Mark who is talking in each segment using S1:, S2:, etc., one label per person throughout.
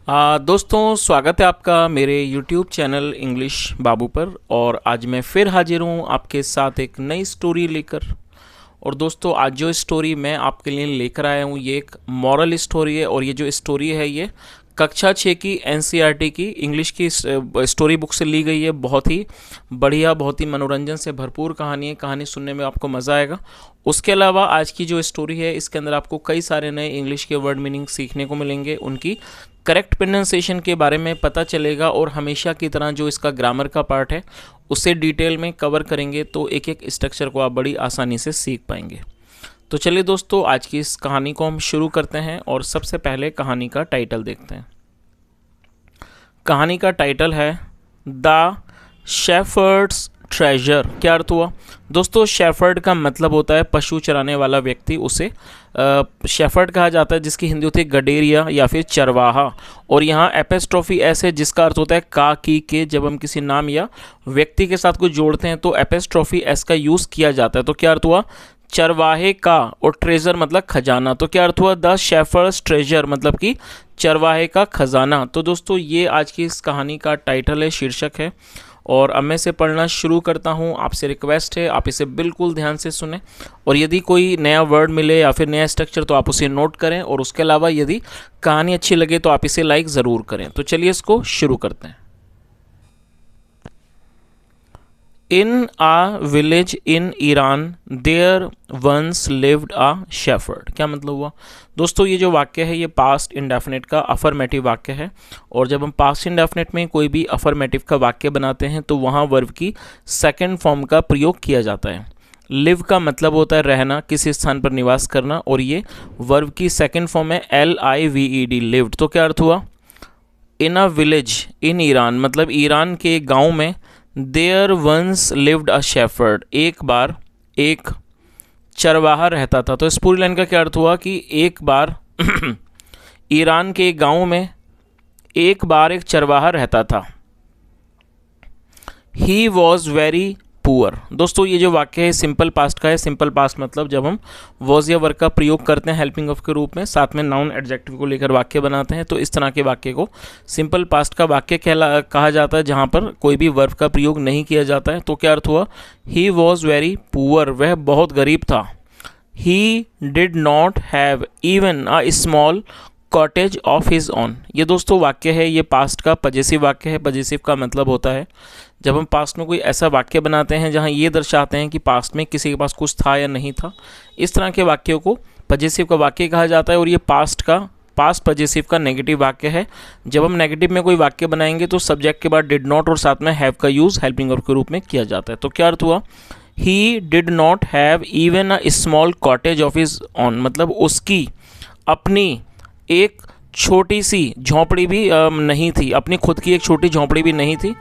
S1: दोस्तों, स्वागत है आपका मेरे YouTube चैनल इंग्लिश बाबू पर। और आज मैं फिर हाजिर हूँ आपके साथ एक नई स्टोरी लेकर। और दोस्तों, आज जो स्टोरी मैं आपके लिए लेकर आया हूँ ये एक मॉरल स्टोरी है। और ये जो स्टोरी है ये कक्षा 6 की NCERT की इंग्लिश की स्टोरी बुक से ली गई है। बहुत ही बढ़िया, बहुत ही मनोरंजन से भरपूर कहानी है। कहानी सुनने में आपको मज़ा आएगा। उसके अलावा आज की जो स्टोरी है इसके अंदर आपको कई सारे नए इंग्लिश के वर्ड मीनिंग सीखने को मिलेंगे, उनकी करेक्ट प्रोनाउंसिएशन के बारे में पता चलेगा। और हमेशा की तरह जो इसका ग्रामर का पार्ट है उसे डिटेल में कवर करेंगे, तो एक एक स्ट्रक्चर को आप बड़ी आसानी से सीख पाएंगे। तो चलिए दोस्तों, आज की इस कहानी को हम शुरू करते हैं। और सबसे पहले कहानी का टाइटल देखते हैं। कहानी का टाइटल है द शेफर्ड्स ट्रेजर। क्या अर्थ हुआ दोस्तों? शेफर्ड का मतलब होता है पशु चराने वाला व्यक्ति, उसे शेफर्ड कहा जाता है, जिसकी हिंदी होती है गडेरिया या फिर चरवाहा। और यहाँ एपेस्ट्रोफी एस है जिसका अर्थ होता है का की के। जब हम किसी नाम या व्यक्ति के साथ कुछ जोड़ते हैं तो एपेस्ट्रोफी एस का यूज़ किया जाता है। तो क्या अर्थ हुआ? चरवाहे का। और ट्रेजर मतलब खजाना। तो क्या अर्थ हुआ? द शेफर्ड्स ट्रेजर मतलब कि चरवाहे का खजाना। तो दोस्तों, ये आज की इस कहानी का टाइटल है, शीर्षक है। और अब मैं इसे पढ़ना शुरू करता हूँ। आपसे रिक्वेस्ट है आप इसे बिल्कुल ध्यान से सुने। और यदि कोई नया वर्ड मिले या फिर नया स्ट्रक्चर तो आप उसे नोट करें। और उसके अलावा यदि कहानी अच्छी लगे तो आप इसे लाइक ज़रूर करें। तो चलिए इसको शुरू करते हैं। In a village in Iran there once lived a shepherd। क्या मतलब हुआ दोस्तों? ये जो वाक्य है ये पास्ट इंडेफिनिट का अफर्मेटिव वाक्य है। और जब हम पास्ट इंडेफिनिट में कोई भी अफर्मेटिव का वाक्य बनाते हैं तो वहाँ वर्ब की सेकंड फॉर्म का प्रयोग किया जाता है। लिव का मतलब होता है रहना, किसी स्थान पर निवास करना। और ये वर्ब की सेकंड फॉर्म है LIVED, लिव्ड। तो क्या अर्थ हुआ? In a village in Iran मतलब ईरान के गाँव में there once lived a shepherd, एक बार एक चरवाहा रहता था। तो इस पूरी लाइन का क्या अर्थ हुआ कि एक बार ईरान के गांव में एक बार एक चरवाहा रहता था। He was very poor. दोस्तों, ये जो वाक्य है सिंपल पास्ट का है। सिंपल पास्ट मतलब जब हम वॉज या वर्क का प्रयोग करते हैं हेल्पिंग ऑफ के रूप में, साथ में नाउन एडजेक्टिव को लेकर वाक्य बनाते हैं, तो इस तरह के वाक्य को सिंपल पास्ट का वाक्य कहा जाता है, जहाँ पर कोई भी वर्ब का प्रयोग नहीं किया जाता है। तो क्या अर्थ हुआ? ही वॉज वेरी पुअर, वह बहुत गरीब था। He did not have even a small cottage of his on. ये दोस्तों वाक्य है, ये पास्ट का पजेसिव वाक्य है। पजेसिव का मतलब होता है जब हम पास्ट में कोई ऐसा वाक्य बनाते हैं जहां ये दर्शाते हैं कि पास्ट में किसी के पास कुछ था या नहीं था, इस तरह के वाक्यों को पजेसिव का वाक्य कहा जाता है। और ये पास्ट पजेसिव का नेगेटिव वाक्य है। जब हम नेगेटिव में कोई वाक्य बनाएंगे तो सब्जेक्ट के बाद डिड नॉट और साथ में हैव का यूज़ हेल्पिंग वर्ब के रूप में किया जाता है। तो क्या अर्थ हुआ? He did not have even a small cottage of his on मतलब उसकी अपनी एक छोटी सी झोंपड़ी भी नहीं थी, अपनी खुद की एक छोटी झोंपड़ी भी नहीं थी।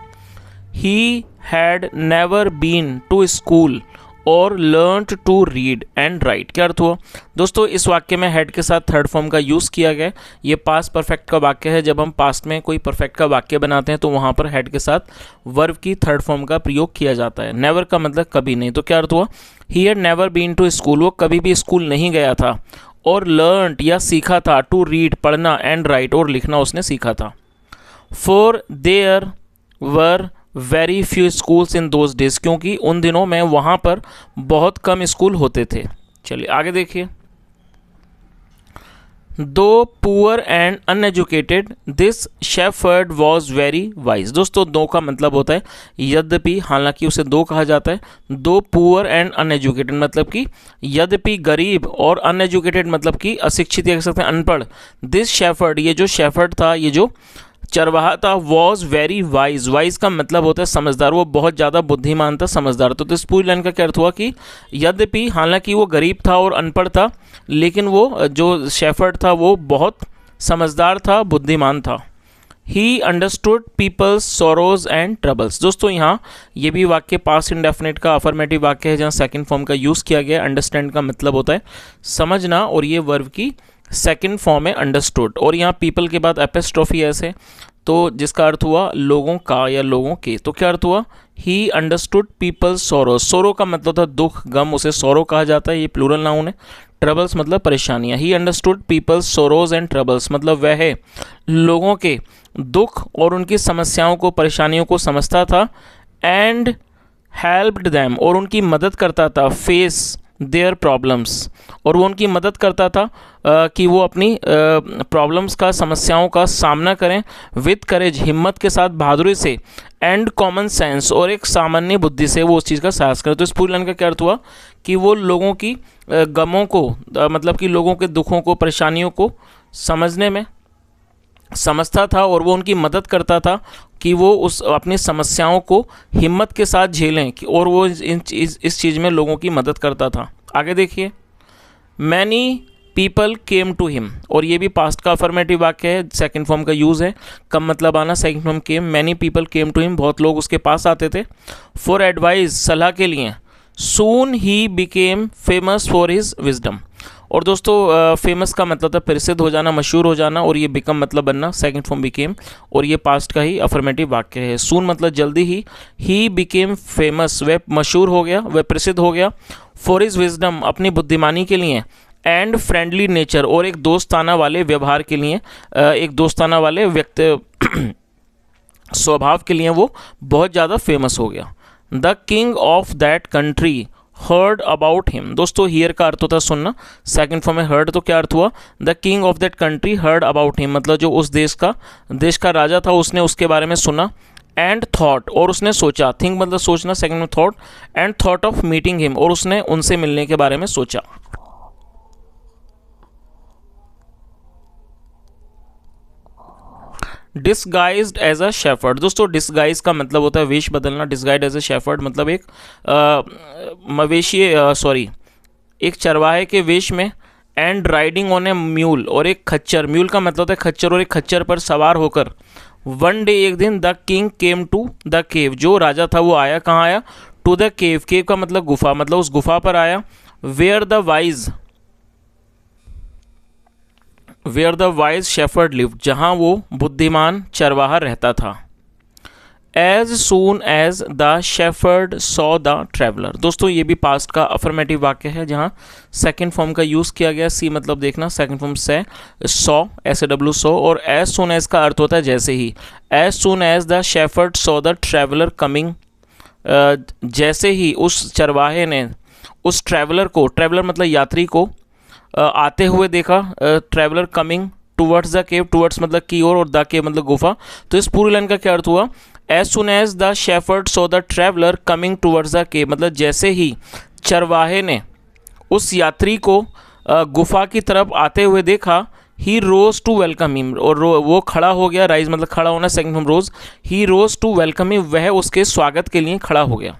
S1: He had never been to school और learned to read and write. क्या अर्थ हुआ दोस्तों? इस वाक्य में हैड के साथ थर्ड फॉर्म का यूज़ किया गया। ये पास्ट परफेक्ट का वाक्य है। जब हम पास्ट में कोई परफेक्ट का वाक्य बनाते हैं तो वहाँ पर हैड के साथ वर्ब की थर्ड फॉर्म का प्रयोग किया जाता है। नेवर का मतलब कभी नहीं। तो क्या अर्थ हुआ? He had never been to school, वो कभी भी स्कूल नहीं गया था। और लर्नड या सीखा था, टू रीड पढ़ना, एंड राइट और लिखना उसने सीखा था। For there were very few schools in those days, क्योंकि उन दिनों में वहाँ पर बहुत कम स्कूल होते थे। चलिए आगे देखिए। दो poor and uneducated this shepherd was very wise. दोस्तों, दो का मतलब होता है यद्यपि, हालांकि उसे दो कहा जाता है। दो पुअर एंड अनएजुकेटेड मतलब कि यद्यपि गरीब, और अनएजुकेटेड मतलब कि अशिक्षित या कह सकते हैं अनपढ़। दिस शेफर्ड, ये जो शेफर्ड था, ये जो चरवाहा था, वॉज वेरी वाइज। वाइज का मतलब होता है समझदार, वो बहुत ज़्यादा बुद्धिमान था, समझदार। तो इस पूरी लाइन का क्या अर्थ हुआ कि यद्यपि, हालांकि वो गरीब था और अनपढ़ था, लेकिन वो जो शेफर्ड था वो बहुत समझदार था, बुद्धिमान था। He understood people's sorrows and troubles. दोस्तों, यहाँ ये भी वाक्य पास्ट इंडेफिनिट का अफर्मेटिव वाक्य है जहाँ सेकंड फॉर्म का यूज़ किया गया। अंडरस्टैंड का मतलब होता है समझना, और ये वर्ब की सेकंड फॉर्म है अंडरस्टूड, और यहाँ पीपल के बाद एपिस्ट्रोफी एस है, तो जिसका अर्थ हुआ लोगों का या लोगों के। तो क्या अर्थ हुआ, ही अंडरस्टूड पीपल सोरो। सोरो का मतलब था दुख, गम, उसे सोरो कहा जाता है, ये प्लूरल नाउन है। ट्रबल्स मतलब परेशानियां। He understood people's sorrows and troubles मतलब वह लोगों के दुख और उनकी समस्याओं को, परेशानियों को समझता था। एंड हेल्प्ड देम, और उनकी मदद करता था। फेस देयर प्रॉब्लम्स, और वो उनकी मदद करता था कि वो अपनी प्रॉब्लम्स का, समस्याओं का सामना करें। विथ करेज, हिम्मत के साथ, बहादुरी से। एंड कॉमन सेंस, और एक सामान्य बुद्धि से वो उस चीज़ का साहस करें। तो इस पूरी लाइन का क्या अर्थ हुआ कि वो लोगों की गमों को, मतलब कि लोगों के दुखों को, परेशानियों को समझने में समझता था, और वो उनकी मदद करता था कि वो उस अपनी समस्याओं को हिम्मत के साथ झेलें, और वो इस चीज़ में लोगों की मदद करता था। आगे देखिए, many people came to him, और ये भी पास्ट का अफर्मेटिव वाक्य है, सेकंड फॉर्म का यूज़ है। कम मतलब आना, second form came. Many people came to him, बहुत लोग उसके पास आते थे। फॉर एडवाइस, सलाह के लिए। Soon he became famous for his wisdom, और दोस्तों फेमस का मतलब था प्रसिद्ध हो जाना, मशहूर हो जाना, और ये बिकम मतलब बनना, सेकंड फॉर्म बिकेम, और ये पास्ट का ही अफर्मेटिव वाक्य है। सून मतलब जल्दी ही बिकेम फेमस, वह मशहूर हो गया, वह प्रसिद्ध हो गया। फॉर हिज विजडम, अपनी बुद्धिमानी के लिए। एंड फ्रेंडली नेचर, और एक दोस्ताना वाले व्यवहार के लिए, एक दोस्ताना वाले व्यक्ति स्वभाव के लिए वो बहुत ज़्यादा फेमस हो गया। The king of that country heard about him, दोस्तों हियर का अर्थ होता है सुनना, सेकंड फॉर्म में हर्ड, तो क्या अर्थ हुआ, the king of that country heard about him, मतलब जो उस देश का राजा था, उसने उसके बारे में सुना। एंड थॉट, और उसने सोचा। थिंक मतलब सोचना, सेकंड में thought. And thought of meeting him, और उसने उनसे मिलने के बारे में सोचा। डिस्गाइज्ड एज अ शेफर्ड, दोस्तों डिस्गाइज का मतलब होता है वेश बदलना। डिस्गाइज्ड एज अ शेफर्ड मतलब एक मवेशी, एक चरवाहे के वेश में। And riding on A mule, और एक खच्चर, म्यूल का मतलब होता है खच्चर, और एक खच्चर पर सवार होकर। वन डे, एक दिन। The king came to the cave, जो राजा था वो आया, कहाँ आया, टू द केव। केव का मतलब गुफा, मतलब उस गुफा पर आया। Where the wise shepherd lived, जहाँ वो बुद्धिमान चरवाहा रहता था। As soon as the shepherd saw the traveller, दोस्तों ये भी पास्ट का अफर्मेटिव वाक्य है, जहाँ सेकंड फॉर्म का यूज़ किया गया। सी मतलब देखना, सेकंड फॉर्म से, सॉ SAW सॉ, और एज सून एज का अर्थ होता है जैसे ही। As soon as the shepherd saw the traveller coming, जैसे ही उस चरवाहे ने उस ट्रैवलर को, ट्रैवलर मतलब यात्री को, आते हुए देखा। Traveller coming towards the cave, towards मतलब की ओर, और द केव मतलब गुफा। तो इस पूरी लाइन का क्या अर्थ हुआ, as soon as the shepherd saw the traveller coming towards the cave, मतलब जैसे ही चरवाहे ने उस यात्री को गुफा की तरफ आते हुए देखा। He rose to welcome him, और वो खड़ा हो गया। राइज मतलब खड़ा होना, second form rose. He rose to welcome him, वह उसके स्वागत के लिए खड़ा हो गया।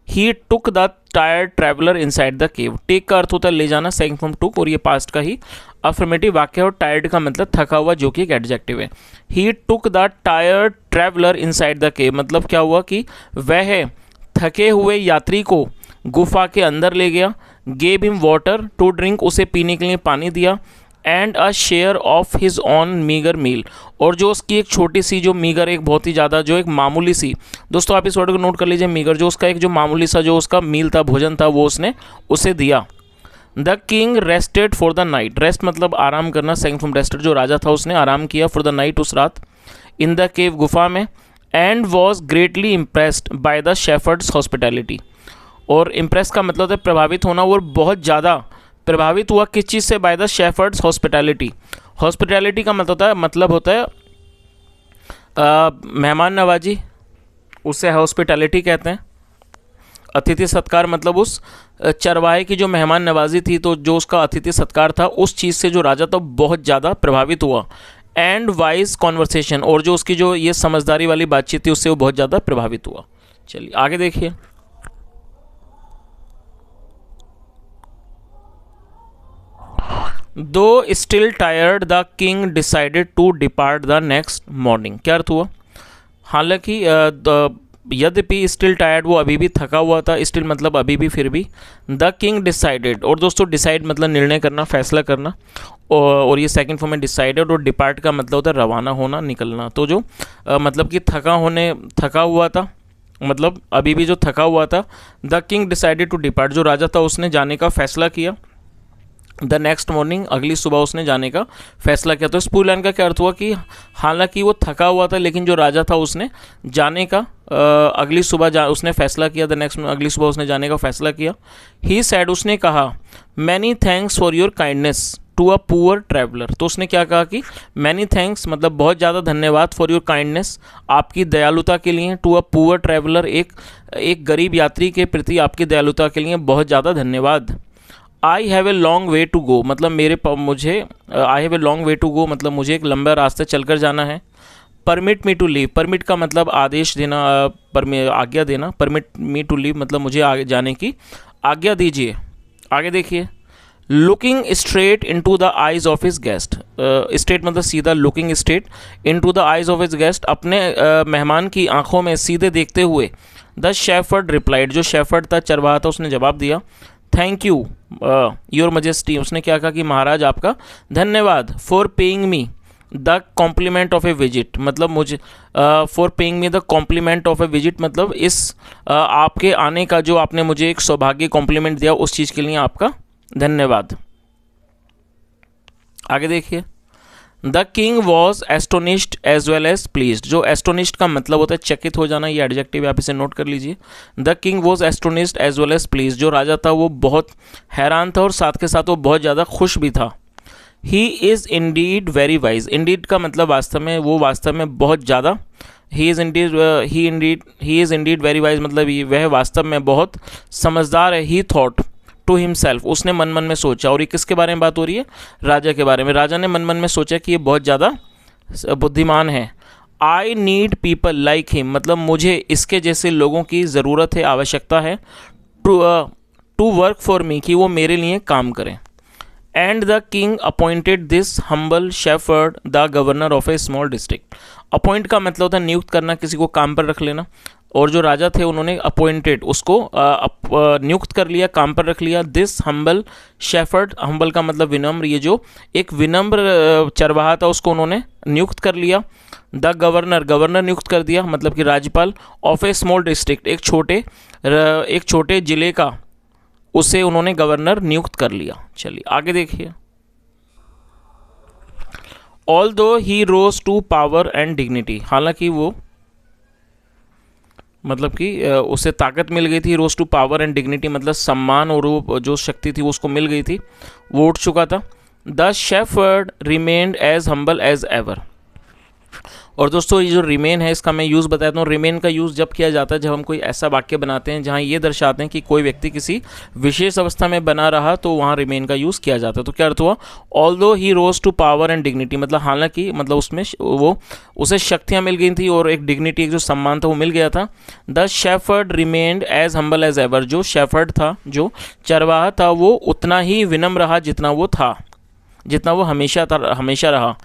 S1: He took the tired traveller inside the cave, take का अर्थ होता है ले जाना, सेकंड फ्रॉम टुक, और ये पास्ट का ही अफर्मेटिव वाक्य है। और टायर्ड का मतलब थका हुआ, जो कि एक एडजेक्टिव है। He took the tired traveller inside the cave, मतलब क्या हुआ कि वह थके हुए यात्री को गुफा के अंदर ले गया। Gave him water to drink, उसे पीने के लिए पानी दिया। And a share of his own meagre meal, और जो उसकी एक छोटी सी, जो मीगर, एक बहुत ही ज़्यादा, जो एक मामूली सी, दोस्तों आप इस वर्ड को नोट कर लीजिए, मीगर, जो उसका एक जो मामूली सा जो उसका मील था, भोजन था, वो उसने उसे दिया। The king rested for the night, rest मतलब आराम करना, सेकंड फ्रॉम रेस्टेड, जो राजा था उसने आराम किया, फॉर द नाइट उस रात, इन द केव गुफा में। And was greatly impressed by the shepherd's hospitality, और इम्प्रेस का मतलब है प्रभावित होना, और बहुत ज़्यादा प्रभावित हुआ किस चीज़ से, by the shepherd's hospitality. Hospitality का मतलब होता है मेहमान नवाजी, उसे हॉस्पिटैलिटी कहते हैं। अतिथि सत्कार मतलब उस चरवाहे की जो मेहमान नवाजी थी, तो जो उसका अतिथि सत्कार था, उस चीज़ से जो राजा था बहुत ज़्यादा प्रभावित हुआ। एंड वाइज कॉन्वर्सेशन, और जो उसकी जो ये समझदारी वाली बातचीत थी, उससे वो बहुत ज़्यादा प्रभावित हुआ। चलिए आगे देखिए। Though still tired the king decided to depart the next morning, क्या अर्थ हुआ, हालांकि यद्यपि स्टिल टायर्ड, वो अभी भी थका हुआ था, स्टिल मतलब अभी भी, फिर भी। द किंग डिसाइडेड, और दोस्तों डिसाइड मतलब निर्णय करना, फैसला करना, और ये सेकंड फॉर्म में डिसाइडेड, और डिपार्ट का मतलब होता है रवाना होना, निकलना। तो जो मतलब कि थका हुआ था, मतलब अभी भी जो थका हुआ था। The king decided to depart, जो राजा था उसने जाने का फैसला किया। द नेक्स्ट मॉर्निंग, अगली सुबह उसने जाने का फैसला किया। तो इस पूरी लाइन का क्या अर्थ हुआ कि हालांकि वो थका हुआ था, लेकिन जो राजा था उसने जाने का अगली सुबह उसने फैसला किया। द नेक्स्ट, अगली सुबह उसने जाने का फैसला किया। ही सैड, उसने कहा, many thanks for your kindness to a poor traveller. तो उसने क्या कहा कि मैनी थैंक्स मतलब बहुत ज़्यादा धन्यवाद, फॉर योर काइंडनेस आपकी दयालुता के लिए, टू अ पुअर ट्रैवलर एक गरीब यात्री के प्रति आपकी दयालुता के लिए बहुत ज़्यादा धन्यवाद। I have a long way to go, मतलब I have a long way to go मतलब मुझे एक लंबा रास्ता चलकर जाना है। Permit me to leave, permit का मतलब आदेश देना, आज्ञा देना। परमिट मी टू लीव मतलब मुझे आगे जाने की आज्ञा दीजिए। आगे देखिए, looking straight into the eyes of his guest, straight मतलब सीधा, looking straight into the eyes of his guest, अपने मेहमान की आंखों में सीधे देखते हुए। द शेफर्ड रिप्लाइड, जो शेफर्ड था, चरवाहा था, उसने जवाब दिया, थैंक यू योर मजेस्टी, उसने क्या कहा कि महाराज आपका धन्यवाद। For paying me the compliment of a visit, मतलब मुझे for paying me the compliment of a visit मतलब इस आपके आने का जो आपने मुझे एक सौभाग्य कॉम्प्लीमेंट दिया, उस चीज़ के लिए आपका धन्यवाद। आगे देखिए, the king was astonished as well as pleased, जो एस्टोनिश्ड का मतलब होता है चकित हो जाना, ये एडजेक्टिव आप इसे नोट कर लीजिए। The king was astonished as well as pleased, जो राजा था वो बहुत हैरान था और साथ के साथ वो बहुत ज़्यादा खुश भी था। He is Indeed very wise, Indeed का मतलब वास्तव में, वो वास्तव में बहुत ज़्यादा, he is Indeed very wise मतलब वह वास्तव में बहुत समझदार है। ही थॉट टू हिमसेल्फ, उसने मन मन में सोचा, और ये किसके बारे में बात हो रही है, राजा के बारे में। राजा ने मन मन में सोचा कि ये बहुत ज़्यादा बुद्धिमान है। I need people like him, मतलब मुझे इसके जैसे लोगों की ज़रूरत है, आवश्यकता है। टू वर्क फॉर मी, कि वो मेरे लिए काम करें। And the king appointed this humble shepherd the governor of a small district. Appoint का मतलब होता है नियुक्त करना, किसी को काम पर रख लेना, और जो राजा थे उन्होंने अपॉइंटेड, उसको नियुक्त कर लिया, काम पर रख लिया। दिस हम्बल शेफर्ड, हम्बल का मतलब विनम्र, ये जो एक विनम्र चरवाहा था उसको उन्होंने नियुक्त कर लिया। द गवर्नर, गवर्नर नियुक्त कर दिया मतलब कि राज्यपाल। ऑफ ए स्मॉल डिस्ट्रिक्ट, एक छोटे जिले का, उसे उन्होंने गवर्नर नियुक्त कर लिया। चलिए आगे देखिए, although he rose to power and dignity, हालांकि वो मतलब कि उसे ताकत मिल गई थी। Rose to power and dignity मतलब सम्मान और वो जो शक्ति थी वो उसको मिल गई थी, वो उठ चुका था। The shepherd remained as humble as ever, और दोस्तों ये जो रिमेन है इसका मैं यूज़ बताता हूँ। रिमेन का यूज़ जब किया जाता है जब हम कोई ऐसा वाक्य बनाते हैं जहाँ ये दर्शाते हैं कि कोई व्यक्ति किसी विशेष अवस्था में बना रहा, तो वहाँ रिमेन का यूज़ किया जाता है। तो क्या अर्थ हुआ, although he rose to power and dignity मतलब हालांकि, मतलब उसमें वो उसे शक्तियाँ मिल गई थी और एक डिग्निटी, एक जो सम्मान था वो मिल गया था। The shepherd remained as humble as ever, जो शेफर्ड था, जो चरवाहा था, वो उतना ही विनम्र रहा जितना वो था, जितना वो हमेशा रहा।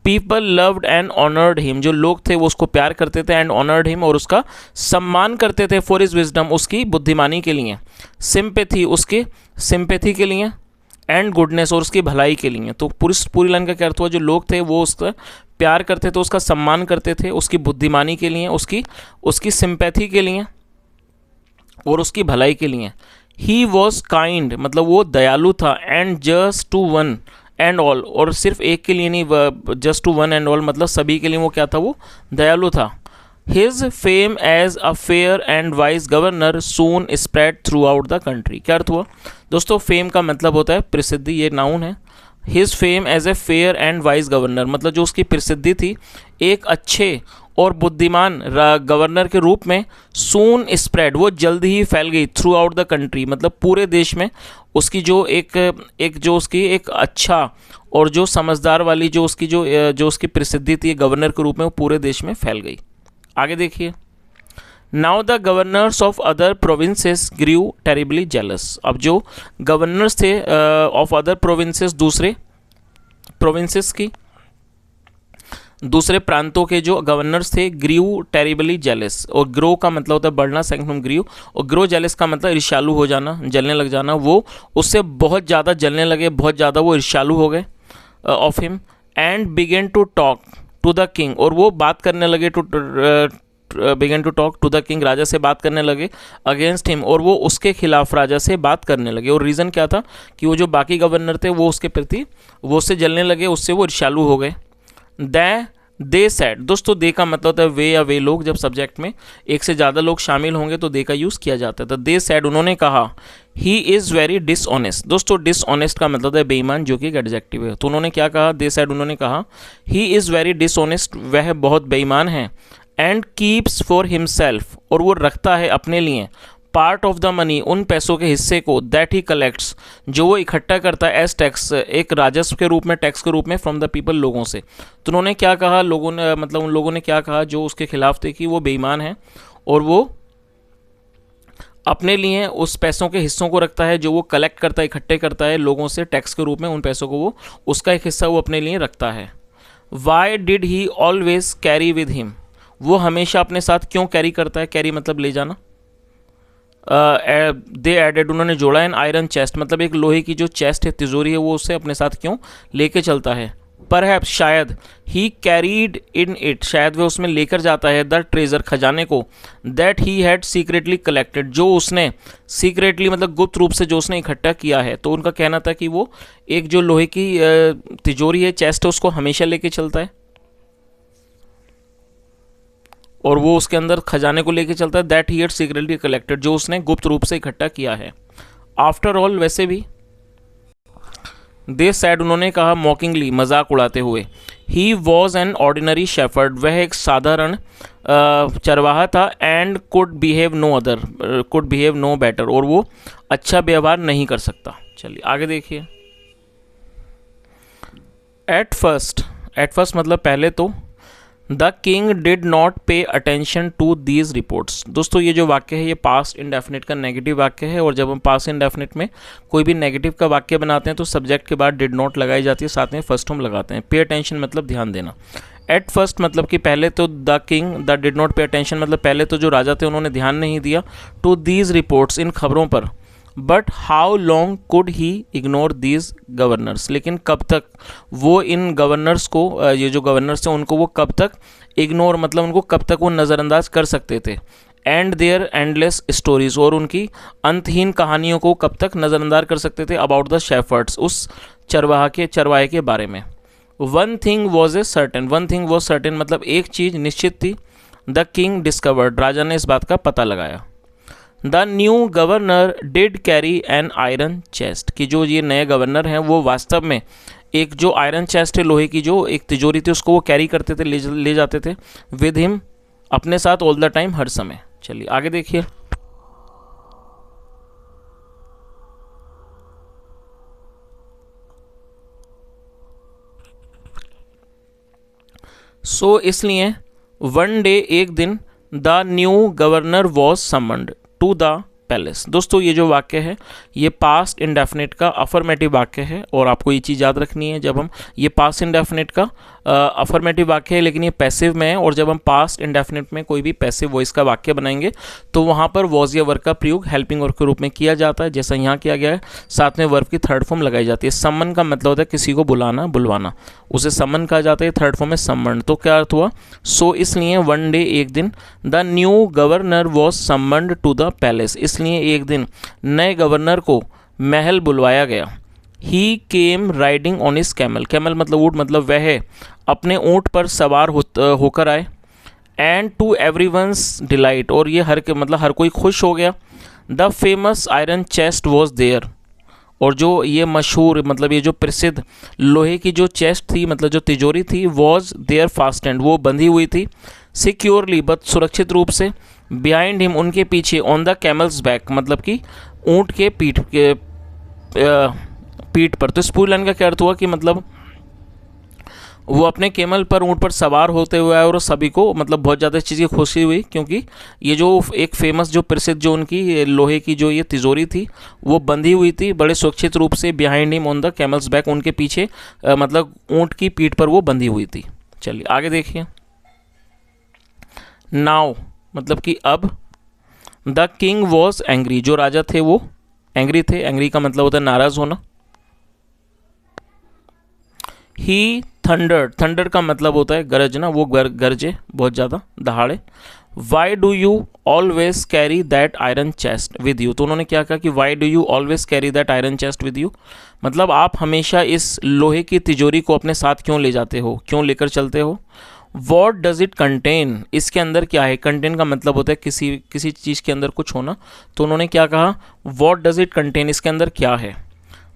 S1: People loved and honoured him, जो लोग थे वो उसको प्यार करते थे, एंड ऑनर्ड हिम और उसका सम्मान करते थे। फॉर हिज विजडम, उसकी बुद्धिमानी के लिए। सिंपैथी, उसके सिंपैथी के लिए। एंड गुडनेस, और उसकी भलाई के लिए। तो पूरी लाइन का क्या अर्थ हुआ, जो लोग थे वो उसका प्यार करते थे, उसका सम्मान करते थे, उसकी बुद्धिमानी के लिए, उसकी सिंपैथी के लिए और उसकी भलाई के लिए। ही वॉज काइंड मतलब वो दयालु था। And just to one and all, और सिर्फ एक के लिए नहीं, just to one and all मतलब सभी के लिए वो क्या था, वो दयालु था। His fame as a fair and wise governor soon spread throughout the country. क्या अर्थ हुआ दोस्तों, फेम का मतलब होता है प्रसिद्धि, ये नाउन है। His fame as a fair and wise governor मतलब जो उसकी प्रसिद्धि थी एक अच्छे और बुद्धिमान गवर्नर के रूप में। सून स्प्रेड, वो जल्द ही फैल गई। थ्रू आउट द कंट्री मतलब पूरे देश में उसकी जो एक अच्छा और जो समझदार वाली जो उसकी प्रसिद्धि थी गवर्नर के रूप में, वो पूरे देश में फैल गई। आगे देखिए, now the governors of other provinces grew terribly jealous. अब जो गवर्नर्स थे ऑफ अदर प्रोविंसेस, दूसरे प्रोविंसेस की, दूसरे प्रांतों के जो गवर्नर्स थे ग्रीव टेरिबली जेलस, और ग्रो का मतलब होता है बढ़ना, सेकंड फ्रॉम ग्रीव, और ग्रो जेलस का मतलब ईर्ष्यालु हो जाना, जलने लग जाना, वो उससे बहुत ज़्यादा जलने लगे, बहुत ज़्यादा वो ईर्ष्यालु हो गए of him, and began to talk to the king, और वो बात करने लगे began to talk to the king, राजा से बात करने लगे अगेंस्ट हिम, और वो उसके खिलाफ राजा से बात करने लगे। और रीज़न क्या था कि वो जो बाकी गवर्नर थे वो उसके प्रति वो उससे जलने लगे, उससे वो ईर्ष्यालु हो गए। दे सैड, दोस्तों दे का मतलब होता है वे या वे लोग, जब सब्जेक्ट में एक से ज़्यादा लोग शामिल होंगे तो दे का यूज़ किया जाता है। तो दे सैड, उन्होंने कहा, ही इज़ वेरी डिसऑनेस्ट। दोस्तों डिसऑनेस्ट का मतलब है बेईमान, जो कि एक एडजेक्टिव है। तो उन्होंने क्या कहा, दे सैड, उन्होंने कहा, ही इज़ वेरी डिसऑनेस्ट, वह बहुत बेईमान है, एंड कीप्स फॉर हिमसेल्फ, और वो रखता है अपने लिए, पार्ट ऑफ द मनी, उन पैसों के हिस्से को, दैट ही कलेक्ट्स, जो वो इकट्ठा करता है, एज टैक्स, एक राजस्व के रूप में, टैक्स के रूप में, फ्रॉम द पीपल, लोगों से। तो उन्होंने क्या कहा, लोगों ने मतलब उन लोगों ने क्या कहा जो उसके खिलाफ थे, कि वो बेईमान है और वो अपने लिए उस पैसों के हिस्सों को रखता है, जो वो कलेक्ट करता है, इकट्ठे करता है लोगों से टैक्स के रूप में, उन पैसों को वो उसका एक हिस्सा वो अपने लिए रखता है। Why did he always carry with him, वो हमेशा अपने साथ क्यों कैरी करता है, कैरी मतलब ले जाना। दे एडेड, उन्होंने जोड़ा, एन आयरन चेस्ट, मतलब एक लोहे की जो चेस्ट है, तिजोरी है, वो उसे अपने साथ क्यों लेके चलता है। परहैप्स, शायद, ही कैरीड इन इट, शायद वह उसमें लेकर जाता है, द ट्रेजर, खजाने को, that he had secretly collected, जो उसने सीक्रेटली मतलब गुप्त रूप से जो उसने इकट्ठा किया है। तो उनका कहना था कि वो एक जो लोहे की तिजोरी है, चेस्ट है, उसको हमेशा लेके चलता है, और वो उसके अंदर खजाने को लेके चलता है, that he had secretly collected, जो उसने गुप्त रूप से इकट्ठा किया है। आफ्टर ऑल, वैसे भी, दे सैड, उन्होंने कहा, मॉकिंगली, मजाक उड़ाते हुए, he was an ordinary shepherd, वह एक साधारण चरवाहा था, and could behave no better, और वो अच्छा व्यवहार नहीं कर सकता। चलिए आगे देखिए। एट फर्स्ट मतलब पहले तो, the king did not pay attention to these reports. दोस्तों ये जो वाक्य है ये पास्ट इंडेफिनिट का नेगेटिव वाक्य है, और जब हम पास्ट इंडेफिनिट में कोई भी नेगेटिव का वाक्य बनाते हैं तो सब्जेक्ट के बाद डिड नॉट लगाई जाती है, साथ में फर्स्ट फॉर्म लगाते हैं। पे अटेंशन मतलब ध्यान देना। एट फर्स्ट मतलब कि पहले तो, the king the did not pay attention मतलब पहले तो जो राजा थे उन्होंने ध्यान नहीं दिया, टू दीज रिपोर्ट्स, इन खबरों पर। But how long could he ignore these governors, लेकिन कब तक वो इन गवर्नर्स को, ये जो गवर्नर्स हैं उनको वो कब तक इग्नोर मतलब उनको कब तक वो नज़रअंदाज कर सकते थे। एंड देयर एंडलेस स्टोरीज, और उनकी अंतहीन कहानियों को कब तक नज़रअंदाज कर सकते थे, अबाउट द शेफर्ड्स, उस चरवाहे के बारे में। वन थिंग वॉज सर्टेन मतलब एक चीज़ निश्चित थी, द किंग डिस्कवर्ड, राजा ने इस बात का पता लगाया। The new governor did carry an iron chest, कि जो ये नए गवर्नर हैं वो वास्तव में एक जो आयरन चेस्ट है, लोहे की जो एक तिजोरी थी, उसको वो कैरी करते थे, ले जाते थे, विद हिम, अपने साथ, ऑल द टाइम, हर समय। चलिए आगे देखिए। इसलिए वन डे, एक दिन, the new governor was summoned to the palace. दोस्तों ये जो वाक्य है ये पास्ट इंडेफिनिट का अफर्मेटिव वाक्य है, और आपको ये चीज़ याद रखनी है, जब हम ये पास्ट इंडेफिनिट का अफर्मेटिव वाक्य है लेकिन ये पैसिव में है, और जब हम पास्ट इंडेफिनिट में कोई भी पैसिव वॉइस का वाक्य बनाएंगे तो वहाँ पर वॉज या वर्ब का प्रयोग हेल्पिंग वर्ब के रूप में किया जाता है, जैसा यहाँ किया गया है, साथ में वर्ब की थर्ड फॉर्म लगाई जाती है। सम्मन का मतलब होता है किसी को बुलाना, बुलवाना, उसे सम्मन कहा जाता है, थर्ड फॉर्म में सम्मन। तो क्या अर्थ हुआ, इसलिए वन डे, एक दिन, the new governor was summoned to the palace, इसलिए एक दिन नए गवर्नर को महल बुलवाया गया। He came riding on his camel, camel मतलब ऊँट, मतलब वह अपने ऊँट पर सवार होकर आए। एंड टू एवरीवन्स डिलाइट, और ये हर कोई खुश हो गया। The famous iron chest was there, और जो ये मशहूर मतलब ये जो प्रसिद्ध लोहे की जो चेस्ट थी मतलब जो तिजोरी थी, वॉज देयर फास्टेंड, वो बंधी हुई थी, सिक्योरली बट सुरक्षित रूप से, बिहाइंड हिम, उनके पीछे, ऑन द कैमल्स बैक मतलब कि ऊँट के पीठ पर। तो इस पूरी लाइन का क्या अर्थ हुआ कि मतलब वो अपने केमल पर, ऊँट पर सवार होते हुए आए, और सभी को मतलब बहुत ज़्यादा चीज़ की खुशी हुई, क्योंकि ये जो एक फेमस जो प्रसिद्ध जो उनकी लोहे की जो ये तिजोरी थी वो बंधी हुई थी बड़े सुरक्षित रूप से, behind him on the camel's back, उनके पीछे मतलब ऊँट की पीठ पर वो बंधी हुई थी। चलिए आगे देखिए। नाउ मतलब कि अब, द किंग वॉज एंग्री, जो राजा थे वो एंग्री थे। एंग्री का मतलब होता है नाराज होना। ही थंडर्ड, थंडर का मतलब होता है गरजना, वो गरजे बहुत ज़्यादा, दहाड़े। Why do you always carry that iron chest with you, तो उन्होंने क्या कहा कि why do you always carry that iron chest with you, मतलब आप हमेशा इस लोहे की तिजोरी को अपने साथ क्यों ले जाते हो, क्यों लेकर चलते हो। वॉट डज इट कंटेन, इसके अंदर क्या है। कंटेन का मतलब होता है किसी चीज़ के अंदर कुछ होना, तो उन्होंने क्या कहा, वॉट डज इट कंटेन, इसके अंदर क्या है।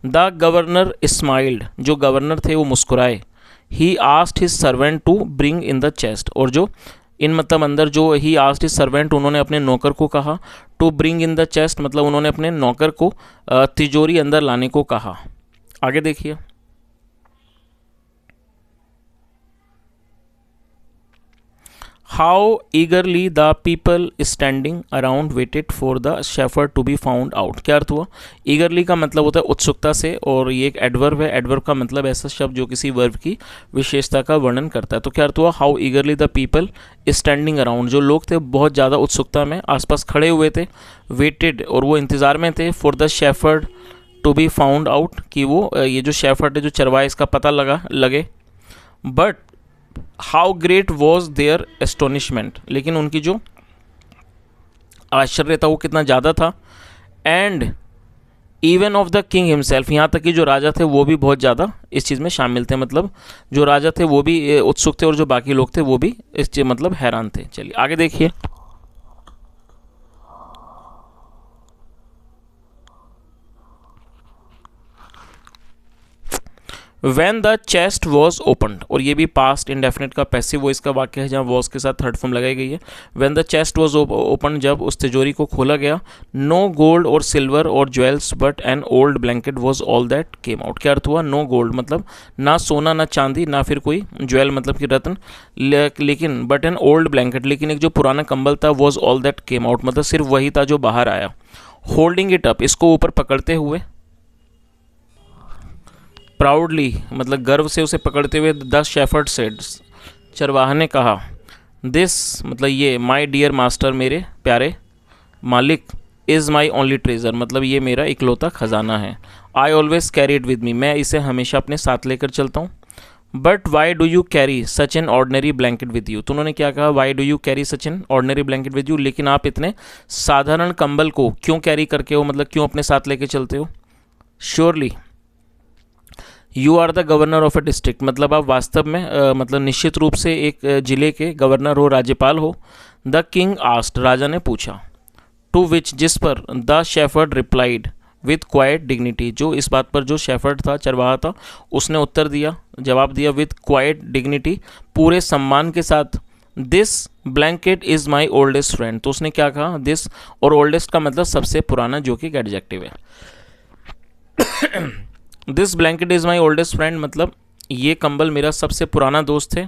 S1: द गवर्नर स्माइल्ड, जो गवर्नर थे वो मुस्कुराए। He asked his servant to bring in the chest, और जो इन मतलब अंदर जो ही आस्क्ड हिज सर्वेंट, उन्होंने अपने नौकर को कहा। To bring in the chest मतलब उन्होंने अपने नौकर को तिजोरी अंदर लाने को कहा। आगे देखिए। How eagerly the people standing around waited for the shepherd to be found out, क्या अर्थ हुआ। ईगरली का मतलब होता है उत्सुकता से, और ये एक एडवर्ब है। एडवर्ब का मतलब ऐसा शब्द जो किसी वर्ब की विशेषता का वर्णन करता है। तो क्या अर्थ हुआ, how eagerly the people standing around, जो लोग थे बहुत ज़्यादा उत्सुकता में आसपास खड़े हुए थे। वेटेड, और वो इंतज़ार में थे। For the shepherd to be found out, कि वो ये जो शेफर्ड है, जो चरवाहा, इसका पता लगे। But how great was their astonishment, लेकिन उनकी जो आश्चर्य था वो कितना ज़्यादा था। And even of the king himself, यहाँ तक कि जो राजा थे वो भी बहुत ज़्यादा इस चीज़ में शामिल थे, मतलब जो राजा थे वो भी उत्सुक थे, और जो बाकी लोग थे वो भी इस चीज़ मतलब हैरान थे। चलिए आगे देखिए। When the chest was opened, और ये भी पास्ट इंडेफिनिट का पैसिव वॉइस का वाक्य है, जहाँ वॉज के साथ थर्ड फॉर्म लगाई गई है। When the chest was opened, जब उस तिजोरी को खोला गया। No gold और सिल्वर और jewels but an old blanket was all that came out, क्या अर्थ हुआ। नो गोल्ड मतलब ना सोना ना चांदी ना फिर कोई ज्वेल मतलब कि रत्न, लेकिन बट एन ओल्ड ब्लैंकेट, लेकिन एक जो पुराना कंबल था, was all that came out मतलब सिर्फ वही था जो बाहर आया। होल्डिंग इट अप, इसको ऊपर पकड़ते हुए। प्राउडली मतलब गर्व से उसे पकड़ते हुए। द शेफर्ड सेड, चरवाहा ने कहा। दिस मतलब ये, माई डियर मास्टर, मेरे प्यारे मालिक। इज़ माई ओनली ट्रेजर मतलब ये मेरा इकलौता खजाना है। I always carry it with me, मैं इसे हमेशा अपने साथ लेकर चलता हूँ। But why do you carry such an ordinary blanket with you, तो उन्होंने क्या कहा, why do you carry such an ordinary blanket with you, लेकिन आप इतने साधारण कंबल को क्यों कैरी करके हो, मतलब क्यों अपने साथ लेके चलते हो। Surely you are the governor of a district मतलब आप वास्तव में मतलब निश्चित रूप से एक जिले के गवर्नर हो, राज्यपाल हो। द किंग आस्क्ड, राजा ने पूछा। टू विच, जिस पर। The shepherd replied with quite dignity, जो इस बात पर जो शेफर्ड था, चरवाहा था, उसने उत्तर दिया, जवाब दिया विथ क्वाइट डिग्निटी, पूरे सम्मान के साथ। This blanket is my oldest friend, तो उसने क्या कहा, दिस, और ओल्डेस्ट का मतलब सबसे पुराना, जो कि एक एडजेक्टिव है। This blanket is my oldest friend मतलब ये कंबल मेरा सबसे पुराना दोस्त है।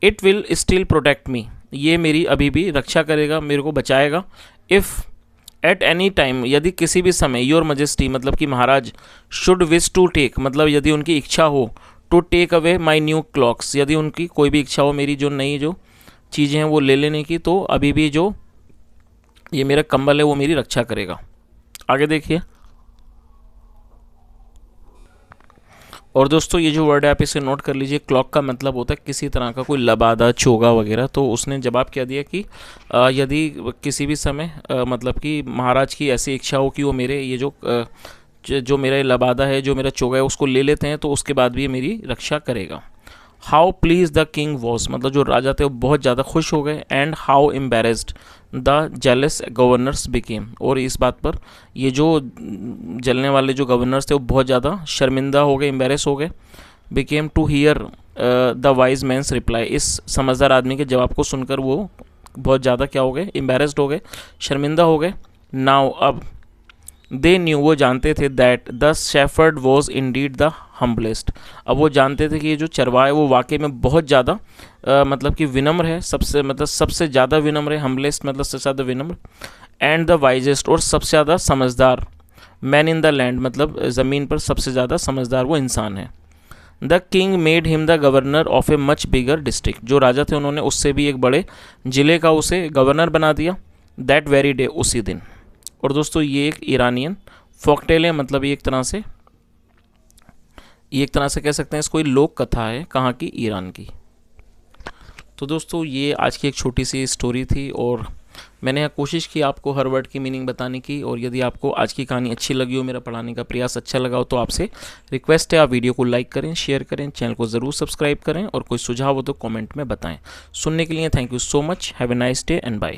S1: It will still protect me, ये मेरी अभी भी रक्षा करेगा, मेरे को बचाएगा। इफ़ एट एनी टाइम, यदि किसी भी समय, योर मजेस्टी मतलब कि महाराज, शुड विश टू टेक मतलब यदि उनकी इच्छा हो, to take away my new cloaks, यदि उनकी कोई भी इच्छा हो मेरी जो नई जो चीज़ें हैं वो ले लेने की, तो अभी भी जो ये मेरा कंबल है वो मेरी रक्षा करेगा। आगे देखिए। और दोस्तों ये जो वर्ड है आप इसे नोट कर लीजिए। क्लॉक का मतलब होता है किसी तरह का कोई लबादा, चोगा वगैरह। तो उसने जवाब क्या दिया कि यदि किसी भी समय मतलब कि महाराज की ऐसी इच्छा हो कि वो मेरे ये जो मेरा लबादा है, जो मेरा चोगा है, उसको ले लेते हैं, तो उसके बाद भी ये मेरी रक्षा करेगा। How please the king was मतलब जो राजा थे वो बहुत ज़्यादा खुश हो गए। And how embarrassed the jealous governors became, और इस बात पर ये जो जलने वाले जो गवर्नर्स थे वो बहुत ज़्यादा शर्मिंदा हो गए, एम्बेरेस हो गए। Became to hear the wise man's reply, इस समझदार आदमी के जवाब को सुनकर वो बहुत ज़्यादा क्या हो गए, एम्बेरेस्ड हो गए, शर्मिंदा हो गए। नाउ अब, दे न्यू वो जानते थे, that the shepherd was Indeed the humblest, अब वो जानते थे कि ये जो चरवाहा है वो वाकई में बहुत ज़्यादा मतलब कि विनम्र है, सबसे ज़्यादा विनम्र है। हम्बलेस्ट मतलब सबसे ज़्यादा विनम्र। एंड द वाइजेस्ट और सबसे ज़्यादा समझदार। मैन इन द लैंड मतलब ज़मीन पर सबसे ज़्यादा समझदार वो इंसान है। The king made him the governor of a much bigger district, जो राजा थे उन्होंने उससे भी एक बड़े ज़िले का उसे गवर्नर बना दिया। दैट वेरी डे, उसी दिन। और दोस्तों ये एक ईरानियन फोकटेल है, मतलब ये एक तरह से कह सकते हैं इसको लोक कथा है, कहाँ की, ईरान की। तो दोस्तों ये आज की एक छोटी सी स्टोरी थी और मैंने यहाँ कोशिश की आपको हर वर्ड की मीनिंग बताने की। और यदि आपको आज की कहानी अच्छी लगी हो, मेरा पढ़ाने का प्रयास अच्छा लगा हो, तो आपसे रिक्वेस्ट है आप वीडियो को लाइक करें, शेयर करें, चैनल को ज़रूर सब्सक्राइब करें और कोई सुझाव हो तो कमेंट में बताएं। सुनने के लिए thank you so much. Have a nice day and bye.